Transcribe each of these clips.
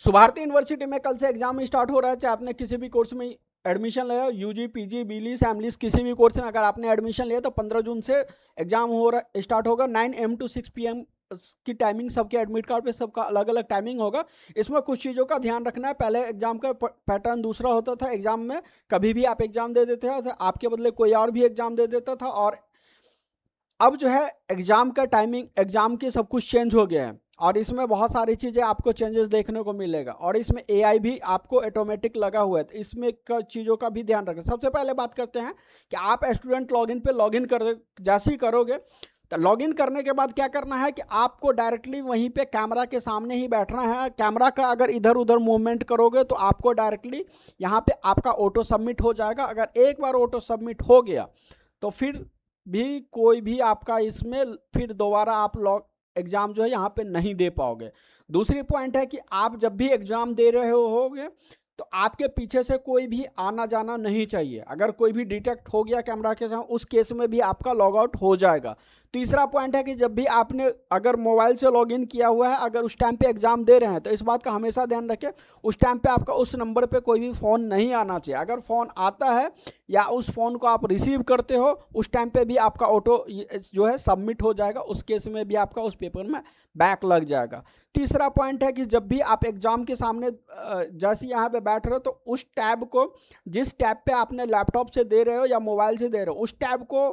Subharti university में कल से एग्जाम स्टार्ट हो रहा है। चाहे आपने किसी भी कोर्स में एडमिशन लिया, यूजी, पीजी, बीलीस, एमलीस, किसी भी कोर्स में अगर आपने एडमिशन लिया तो 15 जून से एग्जाम स्टार्ट होगा। 9 AM to 6 PM की टाइमिंग सबके एडमिट कार्ड पे सबका अलग अलग टाइमिंग होगा। इसमें कुछ चीज़ों का ध्यान रखना है। पहले एग्जाम का पैटर्न दूसरा होता था। एग्जाम में कभी भी आप एग्जाम दे देते थे, आपके बदले कोई और भी एग्जाम दे देता था। और अब जो है एग्जाम का टाइमिंग, एग्जाम की सब कुछ चेंज हो गया है और इसमें बहुत सारी चीज़ें आपको चेंजेस देखने को मिलेगा। और इसमें AI भी आपको ऑटोमेटिक लगा हुआ है, तो इसमें चीज़ों का भी ध्यान रखें। सबसे पहले बात करते हैं कि आप स्टूडेंट लॉगिन पे लॉगिन कर जैसे ही करोगे तो लॉगिन करने के बाद क्या करना है कि आपको डायरेक्टली वहीं पे कैमरा के सामने ही बैठना है। कैमरा का अगर इधर उधर मूवमेंट करोगे तो आपको डायरेक्टली यहाँ पे आपका ऑटो सबमिट हो जाएगा। अगर एक बार ऑटो सबमिट हो गया तो फिर भी कोई भी आपका इसमें फिर दोबारा आप एग्ज़ाम जो है यहाँ पे नहीं दे पाओगे। दूसरी पॉइंट है कि आप जब भी एग्ज़ाम दे रहे होगे तो आपके पीछे से कोई भी आना जाना नहीं चाहिए। अगर कोई भी डिटेक्ट हो गया कैमरा के साथ, उस केस में भी आपका लॉग आउट हो जाएगा। तीसरा पॉइंट है कि जब भी आपने अगर मोबाइल से लॉगिन किया हुआ है, अगर उस टाइम पे एग्जाम दे रहे हैं तो इस बात का हमेशा ध्यान रखें, उस टाइम पे आपका उस नंबर पे कोई भी फ़ोन नहीं आना चाहिए। अगर फ़ोन आता है या उस फ़ोन को आप रिसीव करते हो, उस टाइम पे भी आपका ऑटो जो है सबमिट हो जाएगा। उस केस में भी आपका उस पेपर में बैक लग जाएगा। तीसरा पॉइंट है कि जब भी आप एग्जाम के सामने जैसे यहाँ पे बैठ रहे हो तो उस टैब को, जिस टैब पे आपने लैपटॉप से दे रहे हो या मोबाइल से दे रहे हो, उस टैब को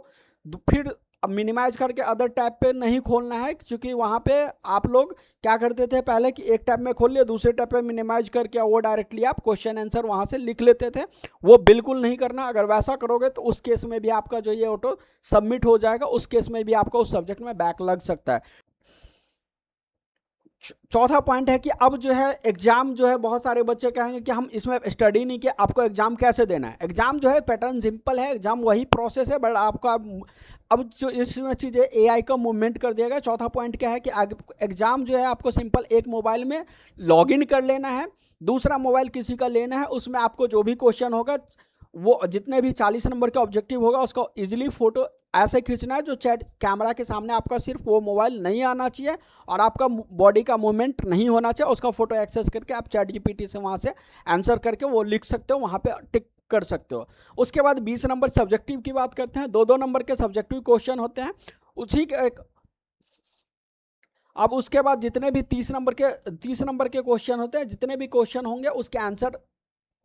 फिर मिनिमाइज करके अदर टैब पे नहीं खोलना है। क्योंकि वहाँ पे आप लोग क्या करते थे पहले कि एक टैब में खोल लिया, दूसरे टैब पे मिनिमाइज करके वो डायरेक्टली आप क्वेश्चन आंसर वहाँ से लिख लेते थे। वो बिल्कुल नहीं करना। अगर वैसा करोगे तो उस केस में भी आपका जो ये ऑटो सबमिट हो जाएगा। उस केस में भी आपको उस सब्जेक्ट में बैक लग सकता है। चौथा पॉइंट है कि अब जो है एग्जाम जो है, बहुत सारे बच्चे कहेंगे कि हम इसमें स्टडी नहीं किया, आपको एग्जाम कैसे देना है। एग्जाम जो है पैटर्न सिंपल है, एग्जाम वही प्रोसेस है, बट आपका अब जो इसमें चीज़ें AI का मूवमेंट कर दिया गया। चौथा पॉइंट क्या है कि एग्जाम जो है आपको सिंपल एक मोबाइल में लॉगिन कर लेना है, दूसरा मोबाइल किसी का लेना है, उसमें आपको जो भी क्वेश्चन होगा, वो जितने भी 40 नंबर का ऑब्जेक्टिव होगा उसको इजीली फोटो ऐसे खींचना है जो चैट कैमरा के सामने आपका सिर्फ वो मोबाइल नहीं आना चाहिए और आपका बॉडी का मूवमेंट नहीं होना चाहिए। उसका फोटो एक्सेस करके आप चैट GPT से वहाँ से आंसर करके वो लिख सकते हो, वहाँ पे टिक कर सकते हो। उसके बाद 20 नंबर सब्जेक्टिव की बात करते हैं। 2-2 नंबर के सब्जेक्टिव क्वेश्चन होते हैं। उसी के अब उसके बाद जितने भी 30 नंबर के क्वेश्चन होते हैं, जितने भी क्वेश्चन होंगे उसके आंसर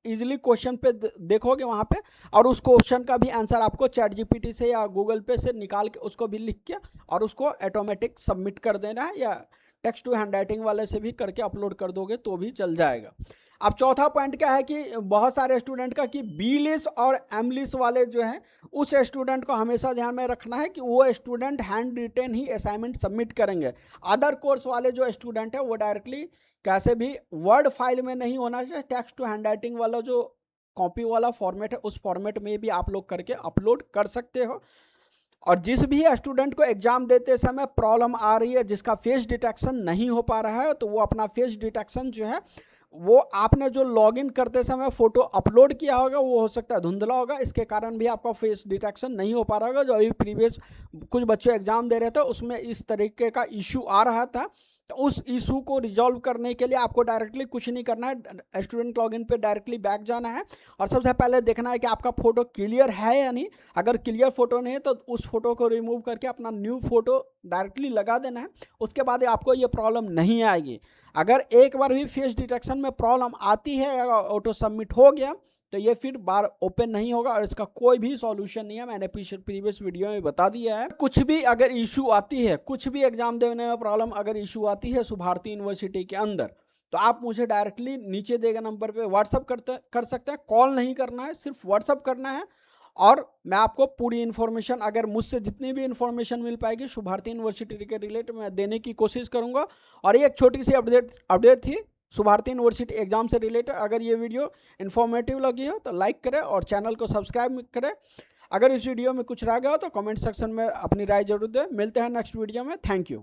इजीली क्वेश्चन पे देखोगे वहाँ पे, और उस क्वेश्चन का भी आंसर आपको चैट GPT से या गूगल पे से निकाल के उसको भी लिख के और उसको ऑटोमेटिक सबमिट कर देना है, या टेक्स्ट टू हैंड राइटिंग वाले से भी करके अपलोड कर दोगे तो भी चल जाएगा। अब चौथा पॉइंट क्या है कि बहुत सारे स्टूडेंट का कि बी लिस्ट और एम लिस्ट वाले जो हैं, उस स्टूडेंट को हमेशा ध्यान में रखना है कि वो स्टूडेंट हैंड रिटेन ही असाइनमेंट सबमिट करेंगे। अदर कोर्स वाले जो स्टूडेंट है वो डायरेक्टली कैसे भी वर्ड फाइल में नहीं होना चाहिए, टेक्स्ट टू हैंड राइटिंग वाला जो कॉपी वाला फॉर्मेट है उस फॉर्मेट में भी आप लोग करके अपलोड कर सकते हो। और जिस भी स्टूडेंट को एग्जाम देते समय प्रॉब्लम आ रही है, जिसका फेस डिटेक्शन नहीं हो पा रहा है, तो वो अपना फेस डिटेक्शन जो है वो आपने जो लॉगिन करते समय फोटो अपलोड किया होगा वो हो सकता है धुंधला होगा, इसके कारण भी आपका फेस डिटेक्शन नहीं हो पा रहा होगा। जो अभी प्रीवियस कुछ बच्चे एग्जाम दे रहे थे उसमें इस तरीके का इशू आ रहा था, तो उस इशू को रिजॉल्व करने के लिए आपको डायरेक्टली कुछ नहीं करना है, स्टूडेंट लॉगिन पे डायरेक्टली बैक जाना है और सबसे पहले देखना है कि आपका फोटो क्लियर है या नहीं। अगर क्लियर फोटो नहीं है तो उस फोटो को रिमूव करके अपना न्यू फोटो डायरेक्टली लगा देना है। उसके बाद आपको ये प्रॉब्लम नहीं आएगी। अगर एक बार भी फेस डिटेक्शन में प्रॉब्लम आती है या ऑटो सबमिट हो गया तो ये फिर बार ओपन नहीं होगा और इसका कोई भी सॉल्यूशन नहीं है। मैंने प्रीवियस वीडियो में बता दिया है। कुछ भी अगर इशू आती है, कुछ भी एग्जाम देने में प्रॉब्लम अगर इशू आती है सुभारती यूनिवर्सिटी के अंदर, तो आप मुझे डायरेक्टली नीचे देगा नंबर पे व्हाट्सअप कर सकते हैं। कॉल नहीं करना है, सिर्फ व्हाट्सअप करना है और मैं आपको पूरी इन्फॉर्मेशन, अगर मुझसे जितनी भी इन्फॉर्मेशन मिल पाएगी सुभारती यूनिवर्सिटी के रिलेटेड मैं देने की कोशिश करूंगा। और ये एक छोटी सी अपडेट थी सुभारती यूनिवर्सिटी एग्जाम से रिलेटेड। अगर ये वीडियो इन्फॉर्मेटिव लगी हो तो लाइक करें और चैनल को सब्सक्राइब करें। अगर इस वीडियो में कुछ रह गया हो तो कमेंट सेक्शन में अपनी राय जरूर दें। मिलते हैं नेक्स्ट वीडियो में। Thank you.